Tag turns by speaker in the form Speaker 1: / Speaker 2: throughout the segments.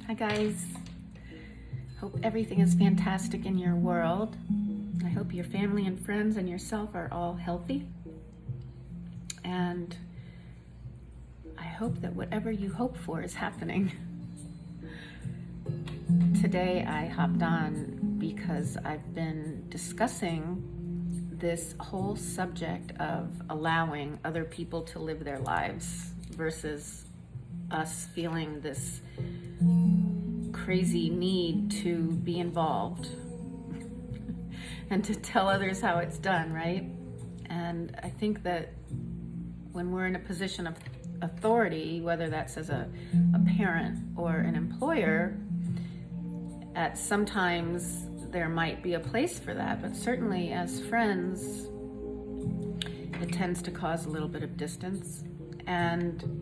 Speaker 1: Hi guys, hope everything is fantastic in your world. I hope your family and friends and yourself are all healthy. And I hope that whatever you hope for is happening. Today I hopped on because I've been discussing this whole subject of allowing other people to live their lives versus us feeling this crazy need to be involved and to tell others how it's done, right? And I think that when we're in a position of authority, whether that's as a parent or an employer, sometimes there might be a place for that, but certainly as friends, it tends to cause a little bit of distance. And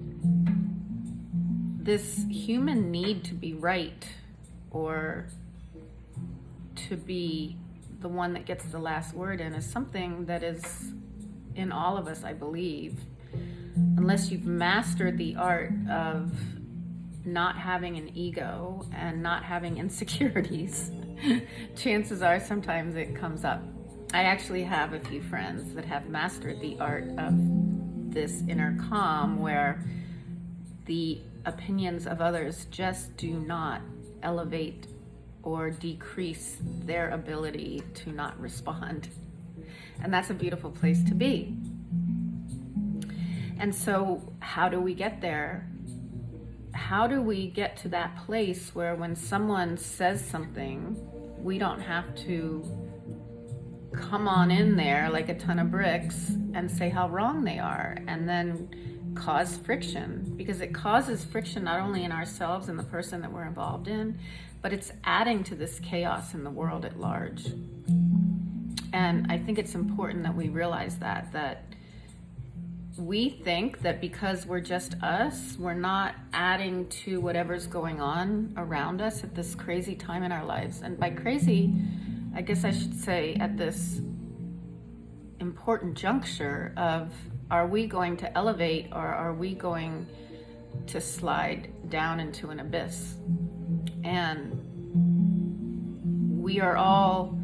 Speaker 1: this human need to be right or to be the one that gets the last word in is something that is in all of us, I believe. Unless you've mastered the art of not having an ego and not having insecurities, chances are sometimes it comes up. I actually have a few friends that have mastered the art of this inner calm where the opinions of others just do not elevate or decrease their ability to not respond. And that's a beautiful place to be. And so how do we get there? How do we get to that place where when someone says something, we don't have to come on in there like a ton of bricks and say how wrong they are and then cause friction? Because it causes friction not only in ourselves and the person that we're involved in, but it's adding to this chaos in the world at large. And I think it's important that we realize that we think that because we're just us, we're not adding to whatever's going on around us at this crazy time in our lives. And by crazy, I guess I should say at this important juncture of, are we going to elevate or are we going to slide down into an abyss? And we are all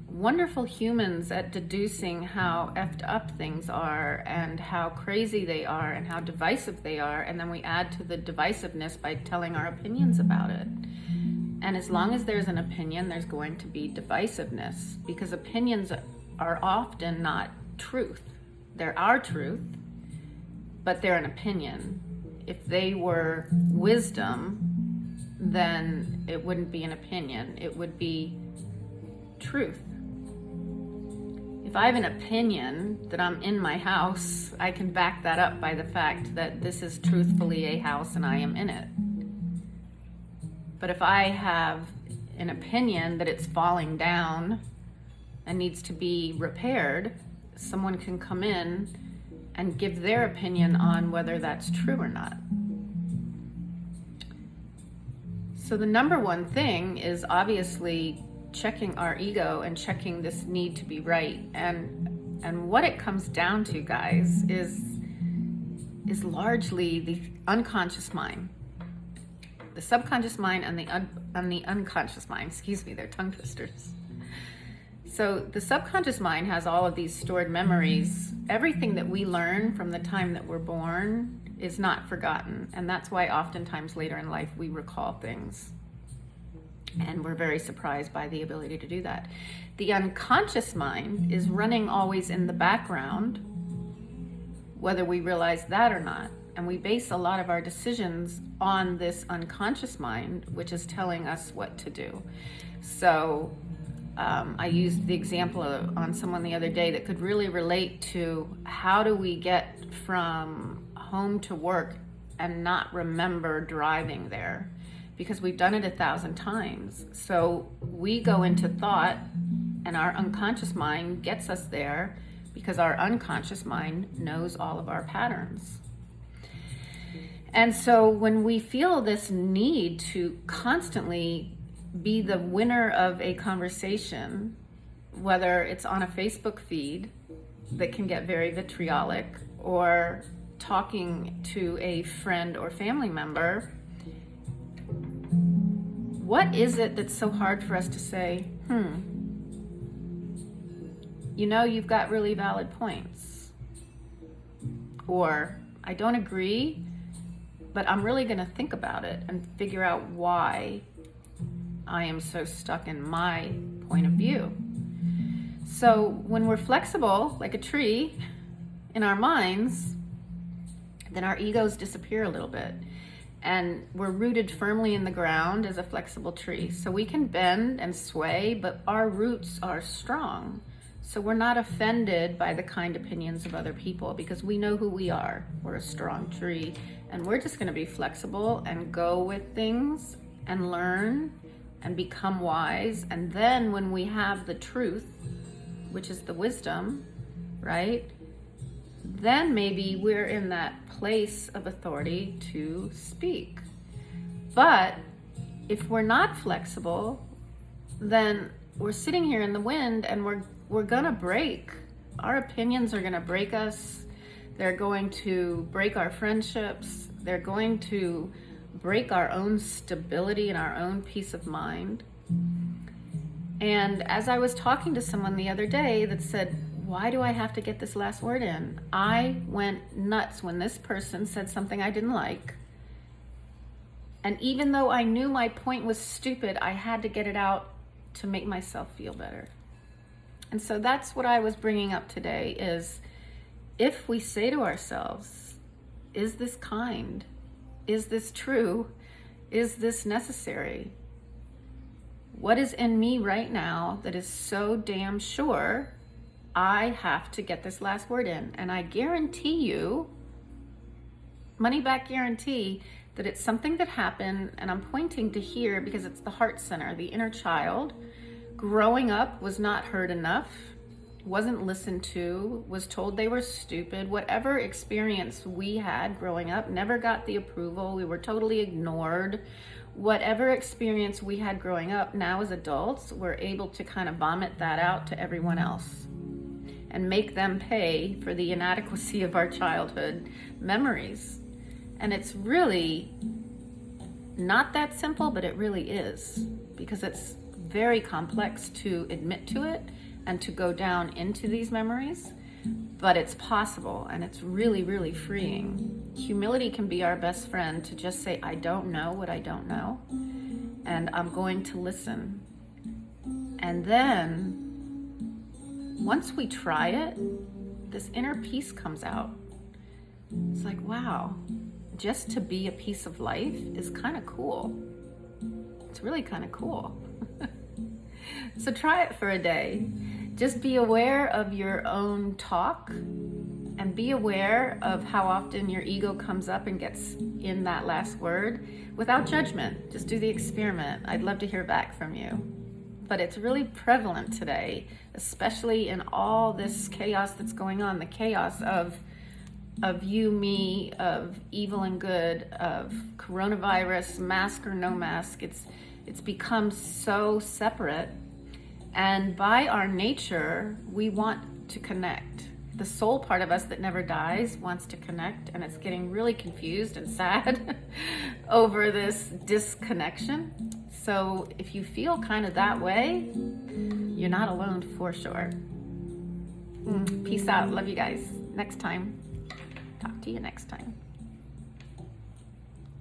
Speaker 1: wonderful humans at deducing how effed up things are and how crazy they are and how divisive they are, and then we add to the divisiveness by telling our opinions about it. And as long as there's an opinion, there's going to be divisiveness, because opinions are often not truth. They're our truth, but they're an opinion. If they were wisdom, then it wouldn't be an opinion. It would be truth. If I have an opinion that I'm in my house, I can back that up by the fact that this is truthfully a house and I am in it. But if I have an opinion that it's falling down and needs to be repaired, someone can come in and give their opinion on whether that's true or not. So the number one thing is obviously checking our ego and checking this need to be right. And what it comes down to, guys, is largely the unconscious mind. The subconscious mind and the unconscious mind, they're tongue twisters. So the subconscious mind has all of these stored memories. Everything that we learn from the time that we're born is not forgotten. And that's why oftentimes later in life we recall things. And we're very surprised by the ability to do that. The unconscious mind is running always in the background, whether we realize that or not. And we base a lot of our decisions on this unconscious mind, which is telling us what to do. So I used the example on someone the other day that could really relate to how do we get from home to work and not remember driving there, because we've done it 1,000 times. So we go into thought and our unconscious mind gets us there because our unconscious mind knows all of our patterns. And so when we feel this need to constantly be the winner of a conversation, whether it's on a Facebook feed that can get very vitriolic or talking to a friend or family member, what is it that's so hard for us to say, you've got really valid points, or I don't agree, but I'm really going to think about it and figure out why I am so stuck in my point of view. So when we're flexible, like a tree, in our minds, then our egos disappear a little bit. And we're rooted firmly in the ground as a flexible tree. So we can bend and sway, but our roots are strong. So we're not offended by the kind opinions of other people because we know who we are. We're a strong tree, and we're just going to be flexible and go with things and learn and become wise. And then when we have the truth, which is the wisdom, right? Then maybe we're in that place of authority to speak. But if we're not flexible, then we're sitting here in the wind, and we're gonna break. Our opinions are gonna break us. They're going to break our friendships. They're going to break our own stability and our own peace of mind. And as I was talking to someone the other day that said, why do I have to get this last word in? I went nuts when this person said something I didn't like. And even though I knew my point was stupid, I had to get it out to make myself feel better. And so that's what I was bringing up today is, if we say to ourselves, is this kind? Is this true? Is this necessary? What is in me right now that is so damn sure I have to get this last word in? And I guarantee you, money back guarantee, that it's something that happened, and I'm pointing to here because it's the heart center, the inner child. Growing up was not heard enough, wasn't listened to, was told they were stupid. Whatever experience we had growing up, never got the approval. We were totally ignored. Whatever experience we had growing up, now as adults, we're able to kind of vomit that out to everyone else and make them pay for the inadequacy of our childhood memories. And it's really not that simple, but it really is, because it's very complex to admit to it and to go down into these memories, but it's possible, and it's really, really freeing. Humility can be our best friend, to just say, I don't know what I don't know, and I'm going to listen. And then once we try it, this inner peace comes out. It's like, wow, just to be a piece of life is kind of cool. It's really kind of cool. So try it for a day. Just be aware of your own talk, and be aware of how often your ego comes up and gets in that last word without judgment. Just do the experiment. I'd love to hear back from you. But it's really prevalent today, especially in all this chaos that's going on, the chaos of you, me, of evil and good, of coronavirus, mask or no mask. It's become so separate. And by our nature, we want to connect. The soul part of us that never dies wants to connect, and it's getting really confused and sad over this disconnection. So if you feel kind of that way, you're not alone for sure. Peace out. Love you guys. Next time. Talk to you next time.